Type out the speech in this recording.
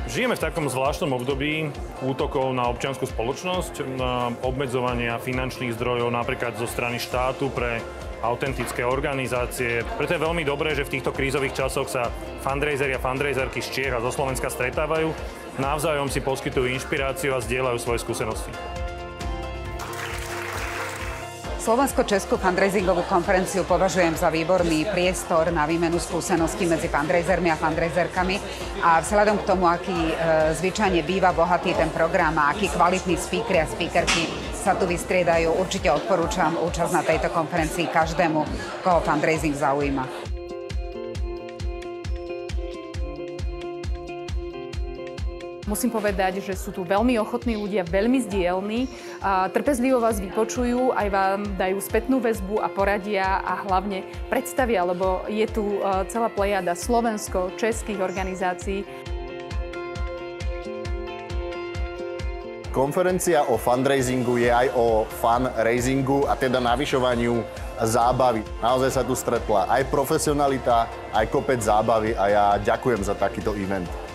Žijeme v takom zvláštnom období útokov na občiansku spoločnosť, na obmedzovania finančných zdrojov napríklad zo strany štátu pre autentické organizácie. Preto je veľmi dobré, že v týchto krízových časoch sa fundraiseri a fundraiserky z Čiech a zo Slovenska stretávajú, navzájom si poskytujú inšpiráciu a zdieľajú svoje skúsenosti. Slovensko-českú fundraisingovú konferenciu považujem za výborný priestor na výmenu skúseností medzi fundraisermi a fundraiserkami a vzhľadom k tomu, aký zvyčajne býva bohatý ten program a akí kvalitní speakeri a speakerky sa tu vystriedajú, určite odporúčam účasť na tejto konferencii každému, koho fundraising zaujíma. Musím povedať, že sú tu veľmi ochotní ľudia, veľmi zdielní, trpezlivo vás vypočujú, aj vám dajú spätnú väzbu a poradia a hlavne predstavia, lebo je tu celá plejada slovensko-českých organizácií. Konferencia o fundraisingu je aj o funraisingu a teda navyšovaniu zábavy. Naozaj sa tu stretla aj profesionalita, aj kopec zábavy a ja ďakujem za takýto event.